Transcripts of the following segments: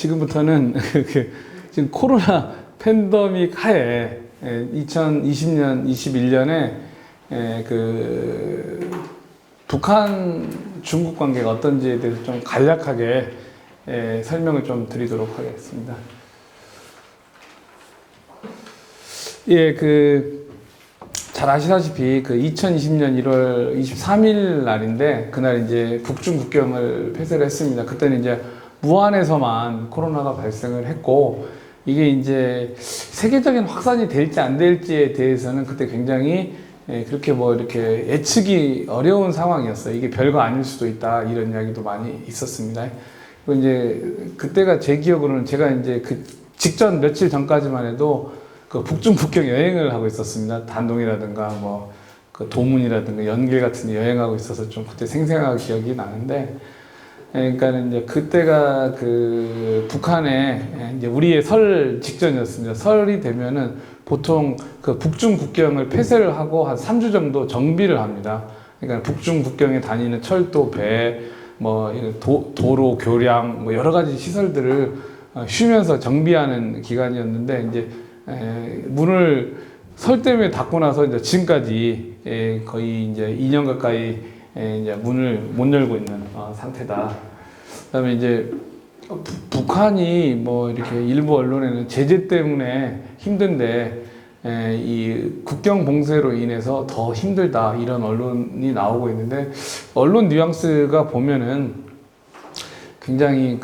지금부터는 지금 코로나 팬데믹 하에 2020년, 21년에 그 북한 중국 관계가 어떤지에 대해서 좀 간략하게 설명을 좀 드리도록 하겠습니다. 예, 잘 아시다시피 2020년 1월 23일 날인데 그날 이제 북중 국경을 폐쇄를 했습니다. 그때는 이제 무한에서만 코로나가 발생을 했고 이게 이제 세계적인 확산이 될지 안 될지에 대해서는 그때 굉장히 그렇게 이렇게 예측이 어려운 상황이었어요. 이게 별거 아닐 수도 있다 이런 이야기도 많이 있었습니다. 그리고 이제 그때가 제 기억으로는 제가 이제 그 직전 며칠 전까지만 해도 그 북중 국경 여행을 하고 있었습니다. 단동이라든가 그 도문이라든가 연길 같은 데 여행하고 있어서 좀 그때 생생하게 기억이 나는데, 그러니까 이제 그때가 그 북한에 이제 우리의 설 직전이었습니다. 설이 되면은 보통 그 북중 국경을 폐쇄를 하고 한 3주 정도 정비를 합니다. 그러니까 북중 국경에 다니는 철도, 배, 도로, 교량, 여러 가지 시설들을 쉬면서 정비하는 기간이었는데 이제 문을 설 때문에 닫고 나서 이제 지금까지 거의 이제 2년 가까이 이제 문을 못 열고 있는 상태다. 그다음에 이제 북한이 이렇게 일부 언론에는 제재 때문에 힘든데 이 국경 봉쇄로 인해서 더 힘들다 이런 언론이 나오고 있는데 언론 뉘앙스가 보면은 굉장히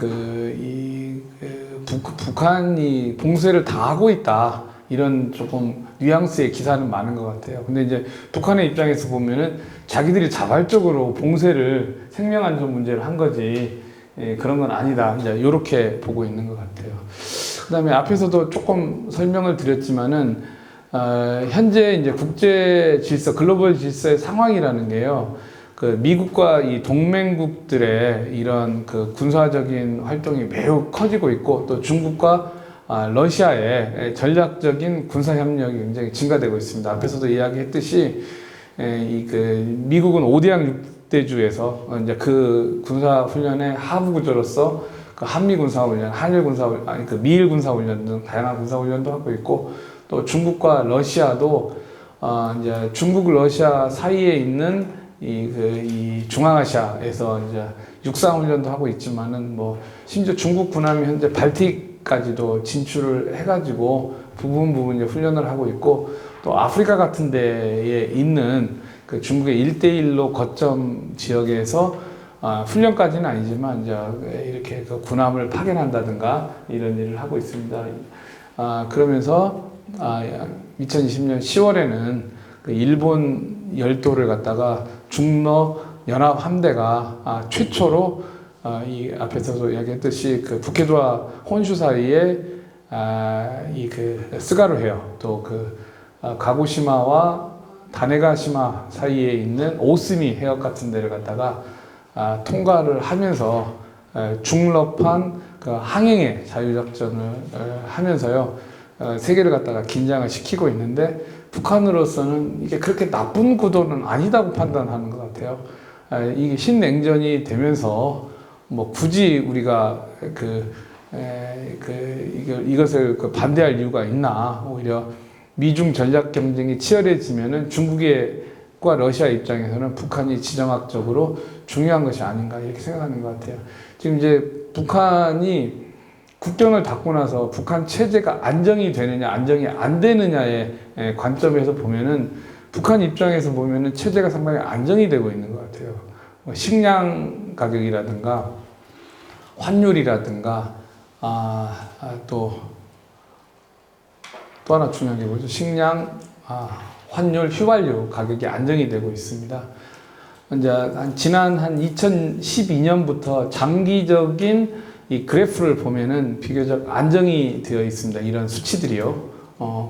북한이 봉쇄를 다 하고 있다 이런 조금 뉘앙스의 기사는 많은 것 같아요. 근데 이제 북한의 입장에서 보면은 자기들이 자발적으로 봉쇄를 생명안전 문제를 한 거지 그런 건 아니다. 이제 이렇게 보고 있는 것 같아요. 그다음에 앞에서도 조금 설명을 드렸지만은 현재 이제 국제 질서, 글로벌 질서의 상황이라는 게요. 그 미국과 이 동맹국들의 이런 그 군사적인 활동이 매우 커지고 있고 또 중국과 러시아의 전략적인 군사 협력이 굉장히 증가되고 있습니다. 앞에서도 이야기했듯이 미국은 5대양 6대주에서 이제 그 군사 훈련의 하부 구조로서 그 한미 군사 훈련, 한일 군사 훈련, 미일 군사 훈련 등 다양한 군사 훈련도 하고 있고 또 중국과 러시아도 이제 중국 러시아 사이에 있는 이 중앙아시아에서 이제 육상 훈련도 하고 있지만은 심지어 중국 군함이 현재 발틱까지도 진출을 해가지고 부분 이제 훈련을 하고 있고 또 아프리카 같은 데에 있는 그 중국의 1대1로 거점 지역에서 훈련까지는 아니지만 이제 이렇게 그 군함을 파견한다든가 이런 일을 하고 있습니다. 그러면서 2020년 10월에는 그 일본 열도를 갖다가 중러 연합 함대가 최초로 이 앞에서도 이야기했듯이 그 북해도와 혼슈 사이에 스가루 해역 또 가고시마와 다네가시마 사이에 있는 오스미 해역 같은 데를 갖다가 통과를 하면서 중러판 그 항행의 자유작전을 하면서요 세계를 갖다가 긴장을 시키고 있는데 북한으로서는 이게 그렇게 나쁜 구도는 아니다고 판단하는 것 같아요. 이게 신냉전이 되면서 굳이 우리가 이것을 반대할 이유가 있나? 오히려 미중 전략 경쟁이 치열해지면은 중국과 러시아 입장에서는 북한이 지정학적으로 중요한 것이 아닌가 이렇게 생각하는 것 같아요. 지금 이제 북한이 국경을 닫고 나서 북한 체제가 안정이 되느냐, 안정이 안 되느냐의 관점에서 보면은 북한 입장에서 보면은 체제가 상당히 안정이 되고 있는 것 같아요. 식량 가격이라든가 환율이라든가 또 하나 중요한 게 뭐죠? 식량, 환율, 휘발유 가격이 안정이 되고 있습니다. 이제 지난 2012년부터 장기적인 이 그래프를 보면은 비교적 안정이 되어 있습니다. 이런 수치들이요.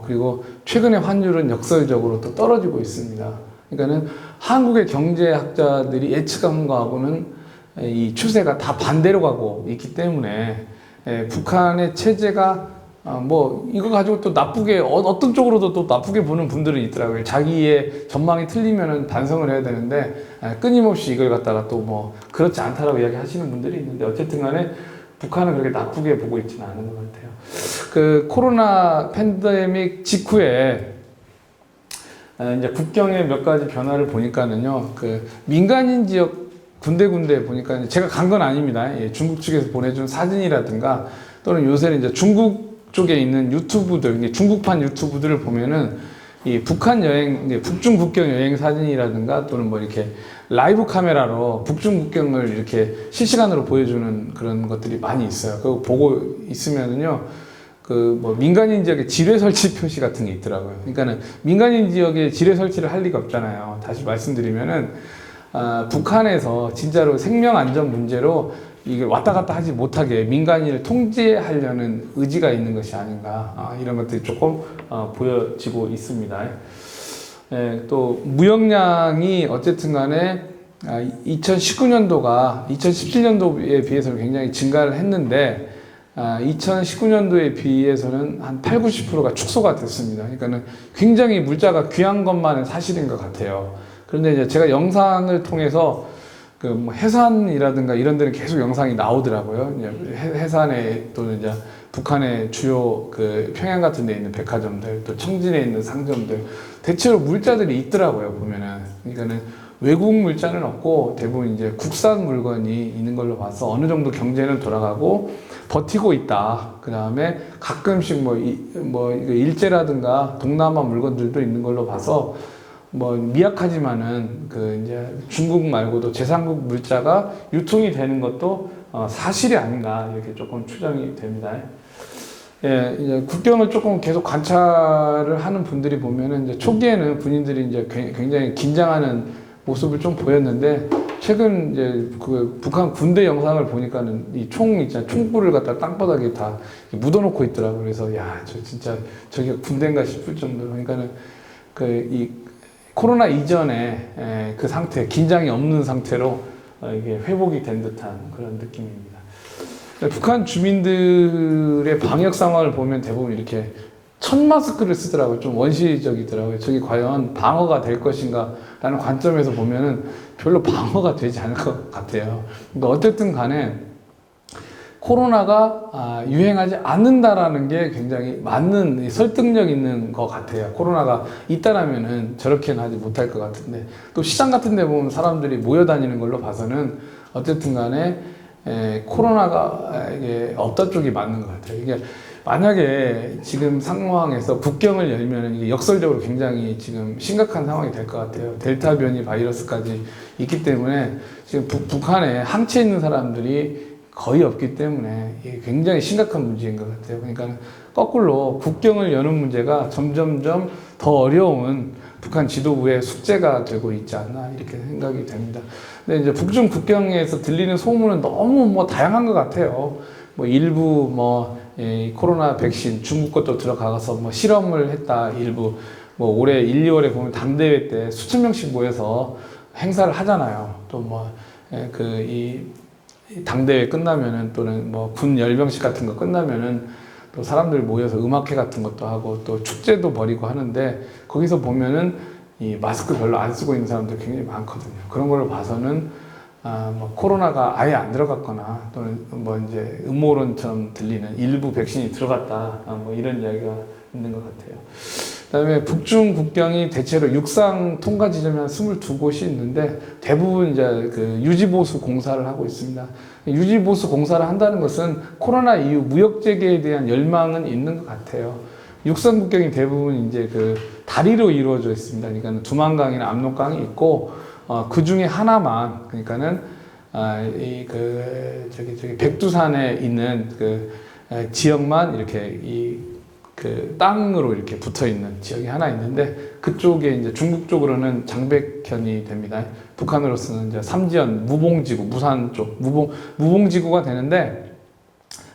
그리고 최근에 환율은 역설적으로 또 떨어지고 있습니다. 그러니까는 한국의 경제학자들이 예측한 거하고는 이 추세가 다 반대로 가고 있기 때문에 북한의 체제가 이거 가지고 또 나쁘게 어떤 쪽으로도 또 나쁘게 보는 분들은 있더라고요. 자기의 전망이 틀리면은 반성을 해야 되는데 끊임없이 이걸 갖다가 또 그렇지 않다라고 이야기하시는 분들이 있는데 어쨌든 간에 북한은 그렇게 나쁘게 보고 있지는 않은 것 같아요. 그 코로나 팬데믹 직후에 이제 국경의 몇 가지 변화를 보니까는요, 그 민간인 지역 군데군데 보니까 제가 간 건 아닙니다. 예, 중국 측에서 보내준 사진이라든가 또는 요새는 이제 중국 쪽에 있는 유튜브들, 중국판 유튜브들을 보면은 이 북한 여행, 이제 북중 국경 여행 사진이라든가 또는 뭐 이렇게 라이브 카메라로 북중 국경을 이렇게 실시간으로 보여주는 그런 것들이 많이 있어요. 그거 보고 있으면은요, 그 뭐 민간인 지역에 지뢰 설치 표시 같은 게 있더라고요. 그러니까는 민간인 지역에 지뢰 설치를 할 리가 없잖아요. 다시 말씀드리면은 북한에서 진짜로 생명 안전 문제로 이게 왔다 갔다 하지 못하게 민간인을 통제하려는 의지가 있는 것이 아닌가, 이런 것들이 조금 보여지고 있습니다. 예, 또 무역량이 어쨌든 간에 2019년도가 2017년도에 비해서는 굉장히 증가를 했는데 2019년도에 비해서는 한 8, 90%가 축소가 됐습니다. 그러니까는 굉장히 물자가 귀한 것만은 사실인 것 같아요. 그런데 이제 제가 영상을 통해서 그 뭐 해산이라든가 이런 데는 계속 영상이 나오더라고요. 이제 해산에 또는 이제 북한의 주요 그 평양 같은 데 있는 백화점들, 또 청진에 있는 상점들, 대체로 물자들이 있더라고요, 보면은. 그러니까는 외국 물자는 없고 대부분 이제 국산 물건이 있는 걸로 봐서 어느 정도 경제는 돌아가고 버티고 있다. 그 다음에 가끔씩 뭐 일제라든가 동남아 물건들도 있는 걸로 봐서 뭐 미약하지만은 그 이제 중국 말고도 제3국 물자가 유통이 되는 것도 사실이 아닌가 이렇게 조금 추정이 됩니다. 예, 이제 국경을 조금 계속 관찰을 하는 분들이 보면은 이제 초기에는 군인들이 이제 굉장히 긴장하는 모습을 좀 보였는데 최근 이제 그 북한 군대 영상을 보니까는 이 총 있잖아요. 총구를 갖다 땅바닥에 다 묻어놓고 있더라고요. 그래서 야, 저 진짜 저게 군대인가 싶을 정도로. 그러니까는 그 이 코로나 이전에 그 상태, 긴장이 없는 상태로 이게 회복이 된 듯한 그런 느낌입니다. 북한 주민들의 방역 상황을 보면 대부분 이렇게 천 마스크를 쓰더라고요. 좀 원시적이더라고요. 저게 과연 방어가 될 것인가 라는 관점에서 보면은 별로 방어가 되지 않을 것 같아요. 그러니까 어쨌든 간에 코로나가 유행하지 않는다라는 게 굉장히 맞는 설득력 있는 것 같아요. 코로나가 있다라면은 저렇게는 하지 못할 것 같은데, 또 시장 같은 데 보면 사람들이 모여다니는 걸로 봐서는 어쨌든 간에 코로나가 이게 없다 쪽이 맞는 것 같아요. 이게 만약에 지금 상황에서 국경을 열면은 이게 역설적으로 굉장히 지금 심각한 상황이 될 것 같아요. 델타 변이 바이러스까지 있기 때문에 지금 북한에 항체 있는 사람들이 거의 없기 때문에 이게 굉장히 심각한 문제인 것 같아요. 그러니까 거꾸로 국경을 여는 문제가 점점점 더 어려운 북한 지도부의 숙제가 되고 있지 않나 이렇게 생각이 됩니다. 근데 이제 북중 국경에서 들리는 소문은 너무 뭐 다양한 것 같아요. 뭐 일부 코로나 백신 중국 것도 들어가서 뭐 실험을 했다. 일부 뭐 올해 1, 2월에 보면 당대회 때 수천 명씩 모여서 행사를 하잖아요. 또 이 당대회 끝나면은 또는 뭐 군 열병식 같은 거 끝나면은 또 사람들 모여서 음악회 같은 것도 하고 또 축제도 벌이고 하는데 거기서 보면은 이 마스크 별로 안 쓰고 있는 사람들 굉장히 많거든요. 그런 걸로 봐서는 뭐 코로나가 아예 안 들어갔거나 또는 뭐 이제 음모론처럼 들리는 일부 백신이 들어갔다 뭐 이런 이야기가 있는 것 같아요. 그다음에 북중 국경이 대체로 육상 통과 지점이 한 22곳이 있는데 대부분 이제 그 유지보수 공사를 하고 있습니다. 유지보수 공사를 한다는 것은 코로나 이후 무역 재개에 대한 열망은 있는 것 같아요. 육상 국경이 대부분 이제 그 다리로 이루어져 있습니다. 그러니까 두만강이나 압록강이 있고 그 중에 하나만 그러니까는 저기 백두산에 있는 그 지역만 이렇게 그 땅으로 이렇게 붙어 있는 지역이 하나 있는데 그쪽에 이제 중국 쪽으로는 장백현이 됩니다. 북한으로서는 이제 삼지연 무봉지구 무산 쪽 무봉지구가 되는데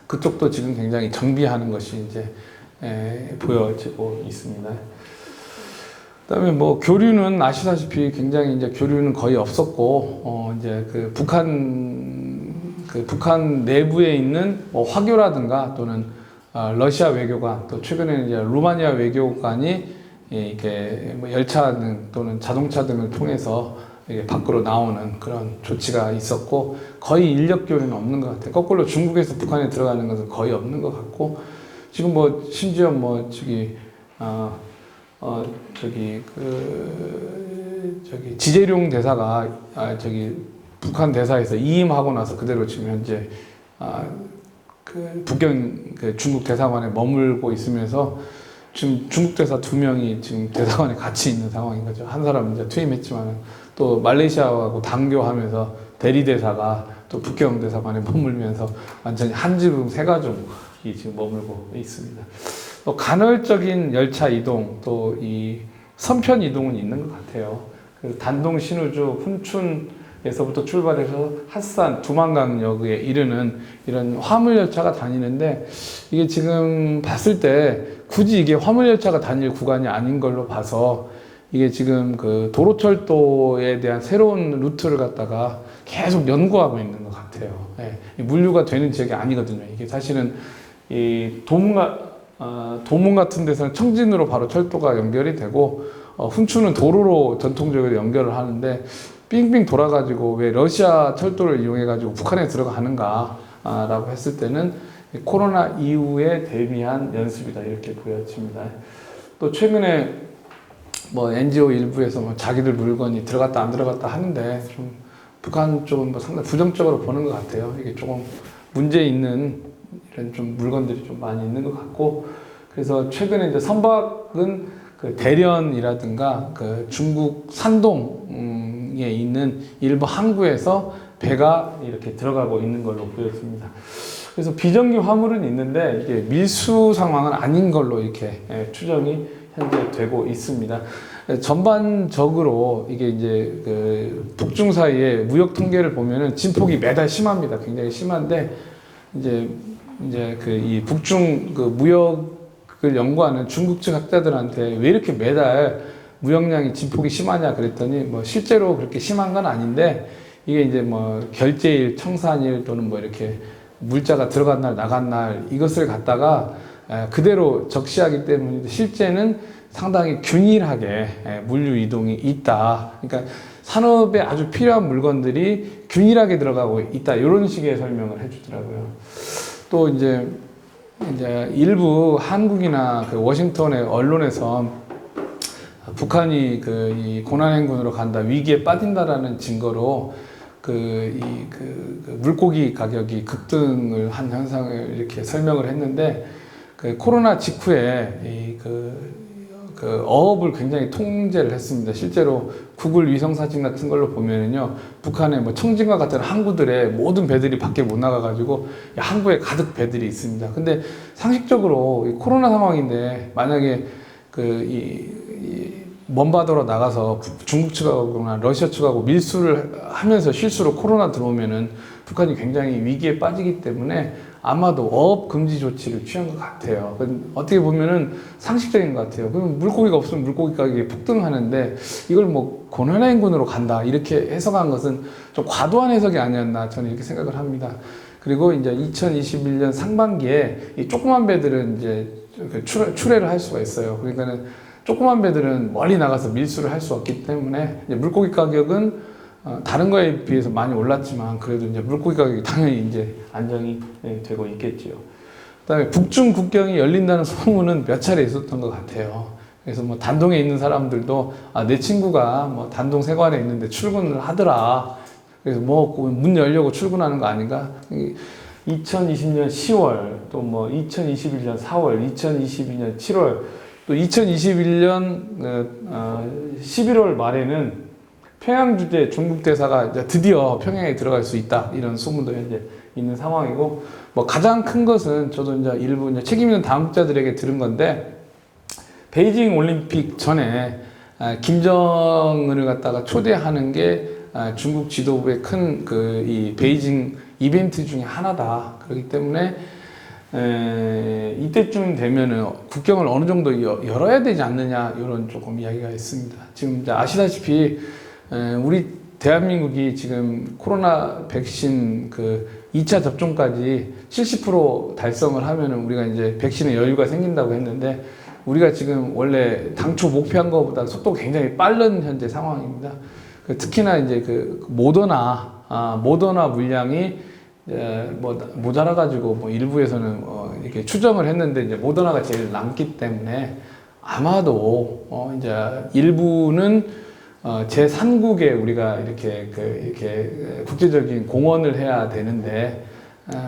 그쪽도 지금 굉장히 정비하는 것이 이제 보여지고 있습니다. 그다음에 뭐 교류는 아시다시피 굉장히 이제 교류는 거의 없었고 이제 그 북한 내부에 있는 뭐 화교라든가 또는 러시아 외교관 또 최근에는 이제 루마니아 외교관이 이렇게 뭐 열차 등 또는 자동차 등을 통해서 이게 밖으로 나오는 그런 조치가 있었고 거의 인력 교류는 없는 것 같아요. 거꾸로 중국에서 북한에 들어가는 것은 거의 없는 것 같고 지금 뭐 심지어 뭐 저기 지재룡 대사가 저기 북한 대사에서 이임하고 나서 그대로 지금 현재 그 북경 그 중국 대사관에 머물고 있으면서 지금 중국 대사 2명이 지금 대사관에 같이 있는 상황인 거죠. 한 사람은 이제 퇴임했지만 또 말레이시아하고 당교하면서 대리 대사가 또 북경 대사관에 머물면서 완전히 한 지붕 세 가족이 지금 머물고 있습니다. 또 간헐적인 열차 이동 또 이 선편 이동은 있는 것 같아요. 그 단동 신우주 훈춘에서부터 출발해서 핫산 두만강역에 이르는 이런 화물 열차가 다니는데 이게 지금 봤을 때 굳이 이게 화물 열차가 다닐 구간이 아닌 걸로 봐서 이게 지금 그 도로철도에 대한 새로운 루트를 갖다가 계속 연구하고 있는 것 같아요. 예, 물류가 되는 지역이 아니거든요. 이게 사실은 이 도문 같은 데서는 청진으로 바로 철도가 연결이 되고 훈춘은 도로로 전통적으로 연결을 하는데 빙빙 돌아가지고 왜 러시아 철도를 이용해가지고 북한에 들어가는가라고 했을 때는 코로나 이후에 대비한 연습이다 이렇게 보여집니다. 또 최근에 뭐 NGO 일부에서 뭐 자기들 물건이 들어갔다 안 들어갔다 하는데 좀 북한 쪽은 뭐 상당히 부정적으로 보는 것 같아요. 이게 조금 문제 있는 이런 좀 물건들이 좀 많이 있는 것 같고 그래서 최근에 이제 선박은 그 대련이라든가 그 중국 산동에 있는 일부 항구에서 배가 이렇게 들어가고 있는 걸로 보여집니다. 그래서 비정규 화물은 있는데 이게 밀수 상황은 아닌 걸로 이렇게 추정이 현재 되고 있습니다. 전반적으로 이게 이제 그 북중 사이의 무역 통계를 보면은 진폭이 매달 심합니다. 굉장히 심한데 이제 그 이 북중 그 무역을 연구하는 중국 측 학자들한테 왜 이렇게 매달 무역량이 진폭이 심하냐 그랬더니 뭐 실제로 그렇게 심한 건 아닌데 이게 이제 뭐 결제일, 청산일 또는 뭐 이렇게 물자가 들어간 날 나간 날 이것을 갖다가 그대로 적시하기 때문에 실제는 상당히 균일하게 물류 이동이 있다. 그러니까 산업에 아주 필요한 물건들이 균일하게 들어가고 있다. 이런 식의 설명을 해주더라고요. 또 이제 일부 한국이나 그 워싱턴의 언론에서 북한이 이 고난행군으로 간다, 위기에 빠진다라는 증거로 그 물고기 가격이 급등을 한 현상을 이렇게 설명을 했는데 그 코로나 직후에 어업을 굉장히 통제를 했습니다. 실제로 구글 위성 사진 같은 걸로 보면은요, 북한의 뭐 청진과 같은 항구들의 모든 배들이 밖에 못 나가가지고 항구에 가득 배들이 있습니다. 근데 상식적으로 이 코로나 상황인데 만약에 먼 바다로 나가서 중국 측하고나 러시아 측하고 밀수를 하면서 실수로 코로나 들어오면은 북한이 굉장히 위기에 빠지기 때문에 아마도 어업 금지 조치를 취한 것 같아요. 어떻게 보면은 상식적인 것 같아요. 그럼 물고기가 없으면 물고기 가격이 폭등하는데 이걸 뭐 고난행군으로 간다 이렇게 해석한 것은 좀 과도한 해석이 아니었나 저는 이렇게 생각을 합니다. 그리고 이제 2021년 상반기에 이 조그만 배들은 이제 출해를 할 수가 있어요. 그러니까는 조그만 배들은 멀리 나가서 밀수를 할 수 없기 때문에 이제 물고기 가격은 다른 거에 비해서 많이 올랐지만 그래도 이제 물고기 가격이 당연히 이제 안정이 되고 있겠지요. 그다음에 북중 국경이 열린다는 소문은 몇 차례 있었던 것 같아요. 그래서 뭐 단동에 있는 사람들도 내 친구가 뭐 단동 세관에 있는데 출근을 하더라. 그래서 뭐 문 열려고 출근하는 거 아닌가? 2020년 10월 또 뭐 2021년 4월, 2022년 7월 또 2021년 11월 말에는 평양 주재 중국 대사가 이제 드디어 평양에 들어갈 수 있다 이런 소문도 현재 있는 상황이고 뭐 가장 큰 것은 저도 이제 일부 이제 책임 있는 당국자들에게 들은 건데 베이징 올림픽 전에 김정은을 갖다가 초대하는 게 중국 지도부의 큰 이 베이징 이벤트 중에 하나다. 그렇기 때문에 이때쯤 되면은 국경을 어느 정도 열어야 되지 않느냐 이런 조금 이야기가 있습니다. 지금 이제 아시다시피 우리 대한민국이 지금 코로나 백신 2차 접종까지 70% 달성을 하면은 우리가 이제 백신의 여유가 생긴다고 했는데 우리가 지금 원래 당초 목표한 것보다 속도가 굉장히 빠른 현재 상황입니다. 특히나 이제 모더나 물량이 뭐 모자라가지고 뭐 일부에서는 이렇게 추정을 했는데 이제 모더나가 제일 남기 때문에 아마도 이제 일부는 제3국에 우리가 이렇게 국제적인 공헌을 해야 되는데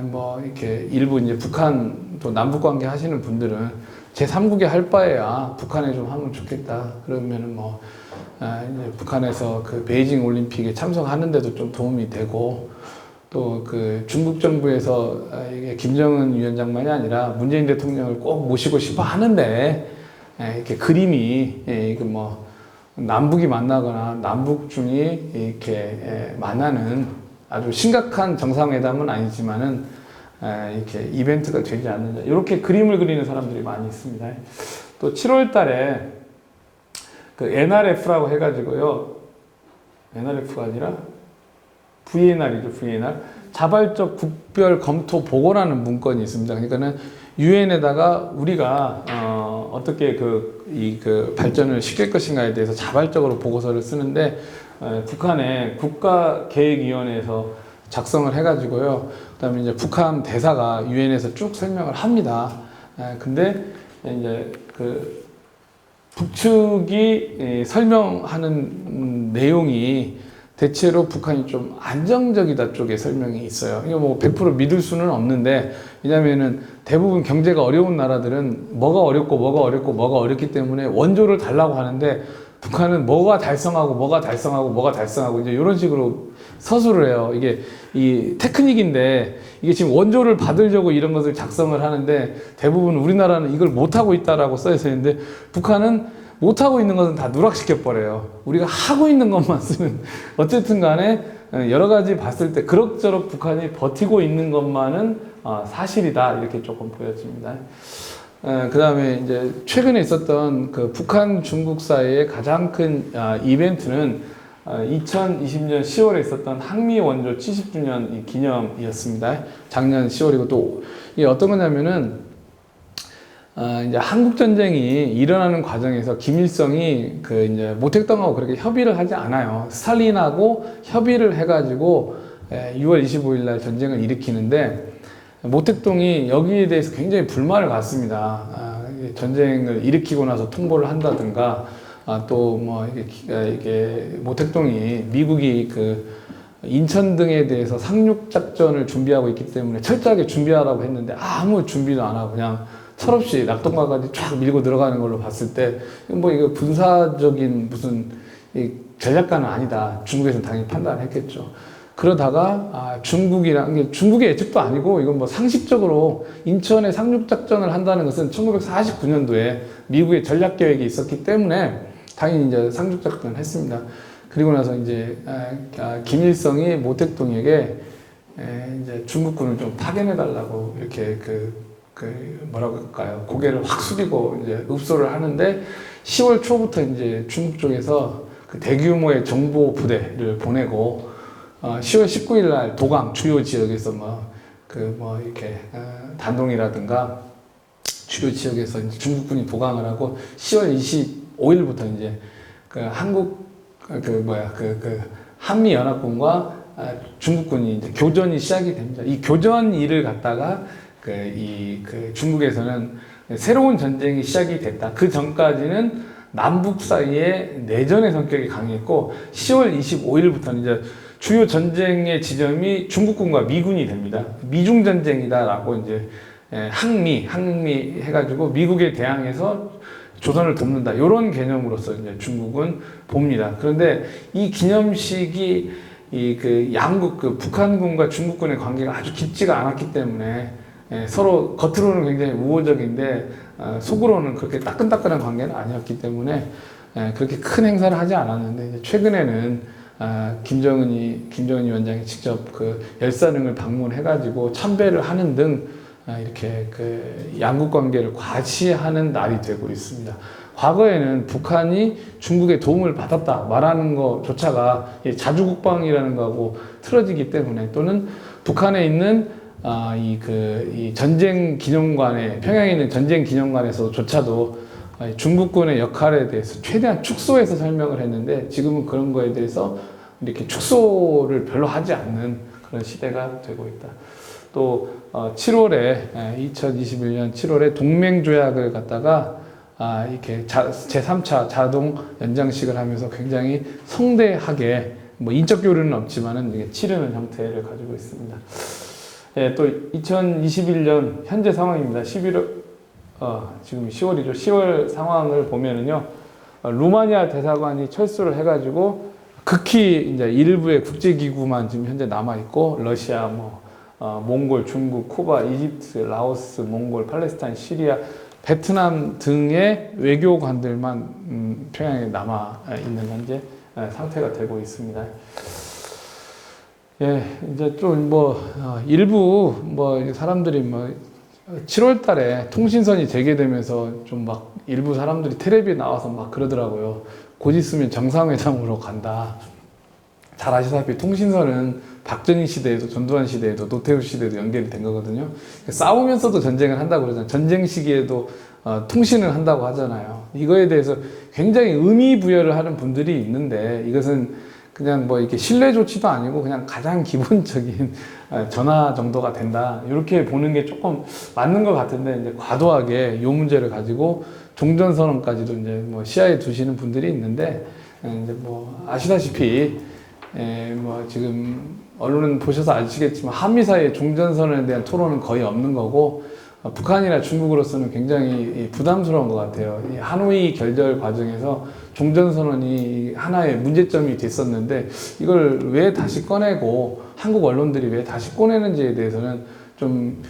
뭐 이렇게 일부 이제 북한 또 남북 관계 하시는 분들은 제3국에 할 바에야 북한에 좀 하면 좋겠다. 그러면은 뭐 이제 북한에서 그 베이징 올림픽에 참석하는데도 좀 도움이 되고 또 그 중국 정부에서 이게 김정은 위원장만이 아니라 문재인 대통령을 꼭 모시고 싶어 하는데 이렇게 그림이 이게 뭐 남북이 만나거나 남북 중이 이렇게 만나는 아주 심각한 정상회담은 아니지만은 이렇게 이벤트가 되지 않느냐 이렇게 그림을 그리는 사람들이 많이 있습니다. 또 7월 달에 그 NRF라고 해가지고요. NRF가 아니라 VNR이죠, VNR. 자발적 국별 검토 보고라는 문건이 있습니다. 그러니까는 유엔에다가 우리가 어떻게 그 발전을 시킬 것인가에 대해서 자발적으로 보고서를 쓰는데 북한의 국가계획위원회에서 작성을 해가지고요. 그다음에 이제 북한 대사가 유엔에서 쭉 설명을 합니다. 근데 이제 그 북측이 설명하는 내용이 대체로 북한이 좀 안정적이다 쪽에 설명이 있어요. 이거 뭐 100% 믿을 수는 없는데, 왜냐면은 대부분 경제가 어려운 나라들은 뭐가 어렵기 때문에 원조를 달라고 하는데, 북한은 뭐가 달성하고 이제 이런 식으로 서술을 해요. 이게 이 테크닉인데, 이게 지금 원조를 받으려고 이런 것을 작성을 하는데, 대부분 우리나라는 이걸 못하고 있다라고 써 있는데, 북한은 못하고 있는 것은 다 누락시켜버려요. 우리가 하고 있는 것만 쓰면, 어쨌든 간에 여러 가지 봤을 때 그럭저럭 북한이 버티고 있는 것만은 사실이다. 이렇게 조금 보여집니다. 그 다음에 이제 최근에 있었던 그 북한 중국 사이의 가장 큰 이벤트는 2020년 10월에 있었던 항미 원조 70주년 기념이었습니다. 작년 10월이고 또 이게 어떤 거냐면은 이제 한국 전쟁이 일어나는 과정에서 김일성이 그 이제 모택동하고 그렇게 협의를 하지 않아요. 스탈린하고 협의를 해가지고 6월 25일 날 전쟁을 일으키는데 모택동이 여기에 대해서 굉장히 불만을 갖습니다. 전쟁을 일으키고 나서 통보를 한다든가 또 뭐 이게 모택동이 미국이 그 인천 등에 대해서 상륙 작전을 준비하고 있기 때문에 철저하게 준비하라고 했는데 아무 준비도 안 하고 그냥 철없이 낙동강까지 쫙 밀고 들어가는 걸로 봤을 때 뭐 이거 군사적인 무슨 전략가는 아니다. 중국에서는 당연히 판단을 했겠죠. 그러다가 중국의 예측도 아니고 이건 뭐 상식적으로 인천에 상륙작전을 한다는 것은 1949년도에 미국의 전략계획이 있었기 때문에 당연히 이제 상륙작전을 했습니다. 그리고 나서 이제 김일성이 모택동에게 이제 중국군을 좀 파견해달라고 이렇게 뭐라고 할까요? 고개를 확 숙이고 이제 읍소를 하는데 10월 초부터 이제 중국 쪽에서 그 대규모의 정보 부대를 보내고 10월 19일 날 도강 주요 지역에서 이렇게 단동이라든가 주요 지역에서 이제 중국군이 보강을 하고 10월 25일부터 이제 한미 연합군과 중국군이 이제 교전이 시작이 됩니다. 이 교전 일을 갖다가 중국에서는 새로운 전쟁이 시작이 됐다. 그 전까지는 남북 사이에 내전의 성격이 강했고 10월 25일부터는 이제 주요 전쟁의 지점이 중국군과 미군이 됩니다. 미중 전쟁이다라고 이제 항미 해가지고 미국에 대항해서 조선을 돕는다. 이런 개념으로서 이제 중국은 봅니다. 그런데 이 기념식이 양국 북한군과 중국군의 관계가 아주 깊지가 않았기 때문에 서로 겉으로는 굉장히 우호적인데 속으로는 그렇게 따끈따끈한 관계는 아니었기 때문에 그렇게 큰 행사를 하지 않았는데 이제 최근에는 김정은 위원장이 직접 그 열사릉을 방문해가지고 참배를 하는 등 이렇게 양국 관계를 과시하는 날이 되고 있습니다. 과거에는 북한이 중국의 도움을 받았다 말하는 것조차가 자주국방이라는 거하고 틀어지기 때문에 또는 북한에 있는 이 전쟁 기념관에 평양에 있는 전쟁 기념관에서조차도 중국군의 역할에 대해서 최대한 축소해서 설명을 했는데 지금은 그런 거에 대해서 이렇게 축소를 별로 하지 않는 그런 시대가 되고 있다. 또 7월에 2021년 7월에 동맹조약을 갖다가 이렇게 제3차 자동 연장식을 하면서 굉장히 성대하게 뭐 인적 교류는 없지만은 이게 치르는 형태를 가지고 있습니다. 또 2021년 현재 상황입니다. 11월 지금 10월이죠. 10월 상황을 보면은요, 루마니아 대사관이 철수를 해가지고 극히 이제 일부의 국제기구만 지금 현재 남아 있고 러시아, 몽골, 중국, 쿠바, 이집트, 라오스, 몽골, 팔레스타인, 시리아, 베트남 등의 외교관들만 평양에 남아 있는 현재 상태가 되고 있습니다. 예, 이제 좀 일부 사람들이 7월 달에 통신선이 재개되면서 좀 막 일부 사람들이 텔레비에 나와서 막 그러더라고요. 곧 있으면 정상회담으로 간다. 잘 아시다시피 통신선은 박정희 시대에도 전두환 시대에도 노태우 시대에도 연결이 된 거거든요. 싸우면서도 전쟁을 한다고 그러잖아요. 전쟁 시기에도 통신을 한다고 하잖아요. 이거에 대해서 굉장히 의미 부여를 하는 분들이 있는데 이것은 그냥 이렇게 신뢰 조치도 아니고 그냥 가장 기본적인 전화 정도가 된다. 이렇게 보는 게 조금 맞는 것 같은데 이제 과도하게 이 문제를 가지고 종전선언까지도 이제 시야에 두시는 분들이 있는데 이제 아시다시피 지금 언론은 보셔서 아시겠지만 한미 사이의 종전선언에 대한 토론은 거의 없는 거고 북한이나 중국으로서는 굉장히 부담스러운 것 같아요. 이 하노이 결절 과정에서 종전선언이 하나의 문제점이 됐었는데 이걸 왜 다시 꺼내고 한국 언론들이 왜 다시 꺼내는지에 대해서는 좀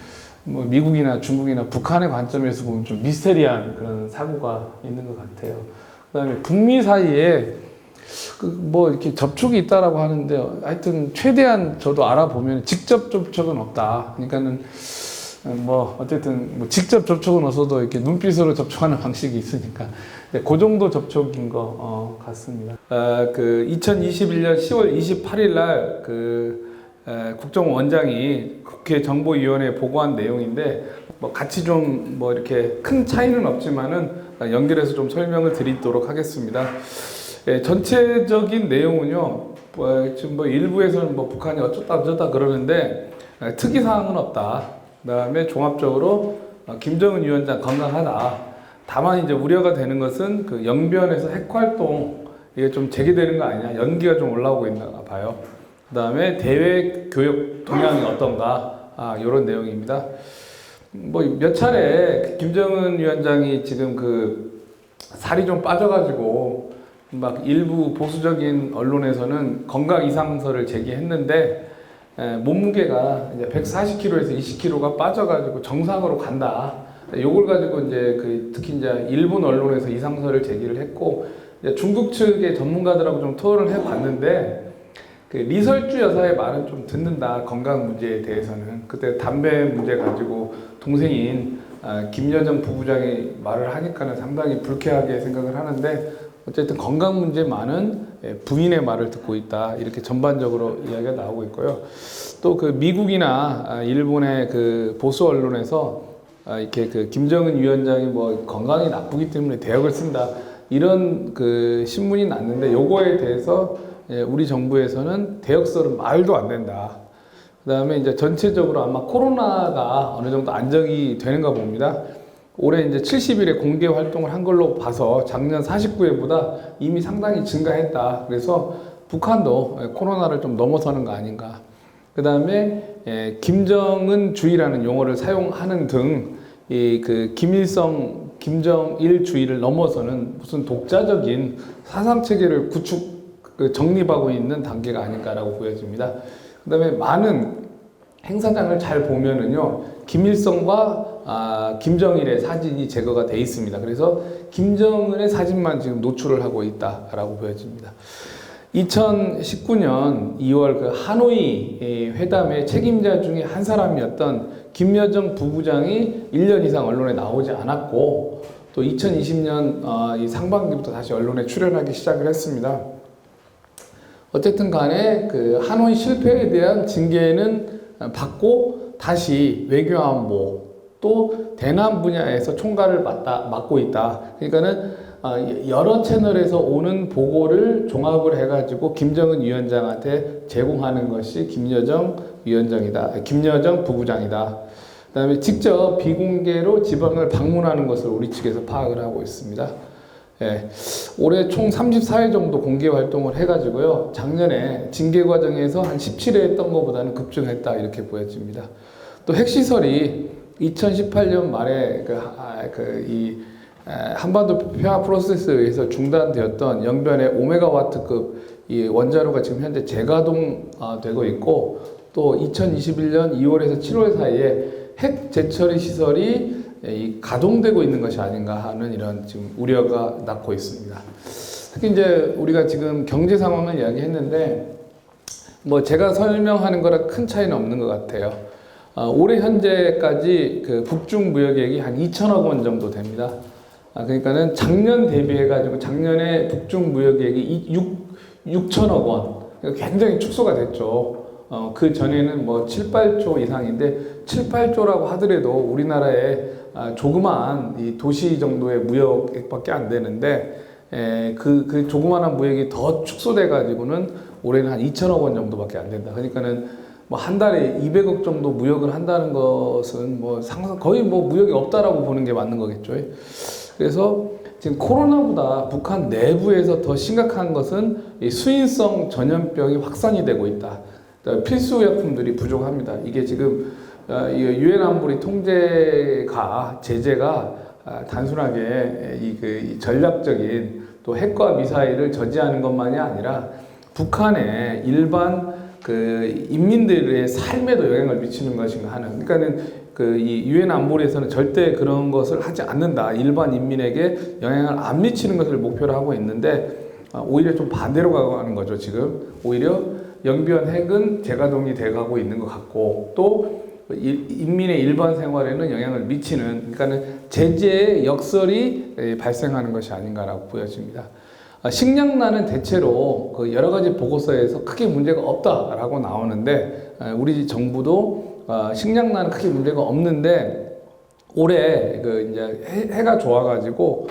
미국이나 중국이나 북한의 관점에서 보면 좀 미스테리한 그런 사고가 있는 것 같아요. 그다음에 북미 사이에 이렇게 접촉이 있다라고 하는데 하여튼 최대한 저도 알아보면 직접 접촉은 없다. 그러니까는 어쨌든 직접 접촉은 없어도 이렇게 눈빛으로 접촉하는 방식이 있으니까 그 정도 접촉인 것 같습니다. 2021년 10월 28일 날 국정원장이 국회 정보위원회에 보고한 내용인데 같이 좀 이렇게 큰 차이는 없지만은 연결해서 좀 설명을 드리도록 하겠습니다. 전체적인 내용은요, 지금 일부에서는 북한이 어쩌다 그러는데 특이사항은 없다. 그 다음에 종합적으로 김정은 위원장 건강하다. 다만 이제 우려가 되는 것은 그 영변에서 핵활동 이게 좀 재개되는 거 아니냐, 연기가 좀 올라오고 있나 봐요. 그 다음에 대외 교역 동향이 어떤가, 이런 내용입니다. 몇 차례 김정은 위원장이 지금 살이 좀 빠져가지고 일부 보수적인 언론에서는 건강 이상설을 제기했는데 몸무게가 이제 140kg에서 20kg가 빠져가지고 정상으로 간다. 요걸 가지고 이제 특히 이제 일본 언론에서 이상설을 제기를 했고 이제 중국 측의 전문가들하고 좀 토론을 해봤는데 리설주 여사의 말은 좀 듣는다. 건강 문제에 대해서는 그때 담배 문제 가지고 동생인 김여정 부부장이 말을 하니까는 상당히 불쾌하게 생각을 하는데 어쨌든 건강 문제만은 부인의 말을 듣고 있다. 이렇게 전반적으로 이야기가 나오고 있고요. 또 미국이나 일본의 보수 언론에서 이렇게 김정은 위원장이 건강이 나쁘기 때문에 대역을 쓴다. 이런 신문이 났는데 요거에 대해서 우리 정부에서는 대역설은 말도 안 된다. 그 다음에 이제 전체적으로 아마 코로나가 어느 정도 안정이 되는가 봅니다. 올해 이제 70일에 공개 활동을 한 걸로 봐서 작년 49회보다 이미 상당히 증가했다. 그래서 북한도 코로나를 좀 넘어서는 거 아닌가. 그 다음에 김정은 주의라는 용어를 사용하는 등 김일성, 김정일 주의를 넘어서는 무슨 독자적인 사상 체계를 정립하고 있는 단계가 아닌가라고 보여집니다. 그 다음에 많은 행사장을 잘 보면은요, 김일성과 김정일의 사진이 제거가 돼 있습니다. 그래서 김정은의 사진만 지금 노출을 하고 있다라고 보여집니다. 2019년 2월 하노이 회담의 책임자 중에 한 사람이었던 김여정 부부장이 1년 이상 언론에 나오지 않았고, 또 2020년 이 상반기부터 다시 언론에 출연하기 시작을 했습니다. 어쨌든 간에 하노이 실패에 대한 징계는 받고 다시 외교안보 또 대남 분야에서 총괄을 맡고 있다. 그러니까는 여러 채널에서 오는 보고를 종합을 해가지고 김정은 위원장한테 제공하는 것이 김여정 위원장이다. 김여정 부부장이다. 그다음에 직접 비공개로 지방을 방문하는 것을 우리 측에서 파악을 하고 있습니다. 예, 올해 총 34회 정도 공개 활동을 해가지고요. 작년에 징계 과정에서 한 17회 했던 것보다는 급증했다 이렇게 보여집니다. 또 핵시설이 2018년 말에 한반도 평화 프로세스에 의해서 중단되었던 영변의 오메가와트급 이 원자로가 지금 현재 재가동되고 있고 또 2021년 2월에서 7월 사이에 핵 재처리 시설이 가동되고 있는 것이 아닌가 하는 이런 지금 우려가 낳고 있습니다. 특히 이제 우리가 지금 경제 상황을 이야기했는데 뭐 제가 설명하는 거랑 큰 차이는 없는 것 같아요. 올해 현재까지 그 북중 무역액이 한 2천억 원 정도 됩니다. 그러니까는 작년 대비해가지고 작년에 북중 무역액이 6천억 원, 굉장히 축소가 됐죠. 그 전에는 뭐 7, 8조 이상인데 7, 8조라고 하더라도 우리나라에 조그마한 이 도시 정도의 무역액밖에 안 되는데 그 조그마한 무역이 더 축소돼 가지고는 올해는 한 2천억 원 정도밖에 안 된다. 그러니까는 뭐 한 달에 200억 정도 무역을 한다는 것은 뭐 상상 거의 뭐 무역이 없다라고 보는 게 맞는 거겠죠. 그래서 지금 코로나보다 북한 내부에서 더 심각한 것은 이 수인성 전염병이 확산이 되고 있다. 필수 의약품들이 부족합니다. 이게 지금 유엔 안보리 통제가 제재가 단순하게 이 전략적인 또 핵과 미사일을 저지하는 것만이 아니라 북한의 일반 그 인민들의 삶에도 영향을 미치는 것인가 하는. 그러니까는 이 유엔 안보리에서는 절대 그런 것을 하지 않는다. 일반 인민에게 영향을 안 미치는 것을 목표로 하고 있는데 오히려 좀 반대로 가는 거죠. 지금 오히려 영변 핵은 재가동이 돼가고 있는 것 같고 또 인민의 일반 생활에는 영향을 미치는 그러니까는 제재의 역설이 발생하는 것이 아닌가라고 보여집니다. 식량난은 대체로 그 여러 가지 보고서에서 크게 문제가 없다라고 나오는데 우리 정부도 식량난은 크게 문제가 없는데 올해 그 이제 해가 좋아가지고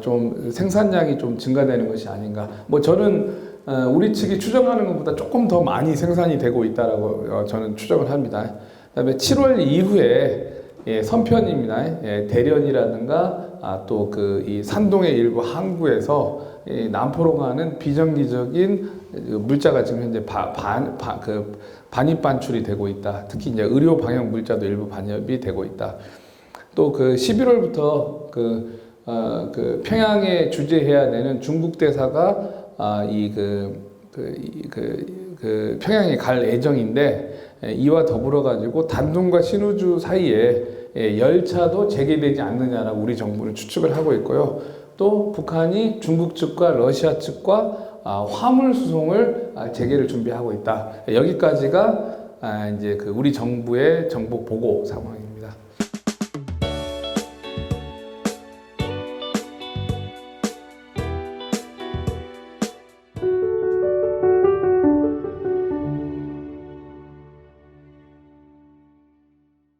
좀 생산량이 좀 증가되는 것이 아닌가. 뭐 저는 우리 측이 추정하는 것보다 조금 더 많이 생산이 되고 있다라고 저는 추정을 합니다. 그다음에 7월 이후에 선편입니다. 대련이라든가 또 그 이 산동의 일부 항구에서 남포로 가는 비정기적인 물자가 지금 현재 반입 반출이 되고 있다. 특히 이제 의료 방역 물자도 일부 반입이 되고 있다. 또 그 11월부터 그 평양에 주재해야 되는 중국 대사가 평양에 갈 예정인데 이와 더불어 가지고 단둥과 신우주 사이에 열차도 재개되지 않느냐라고 우리 정부는 추측을 하고 있고요. 또 북한이 중국 측과 러시아 측과 화물 수송을 재개를 준비하고 있다. 여기까지가 이제 그 우리 정부의 정보 보고 상황입니다.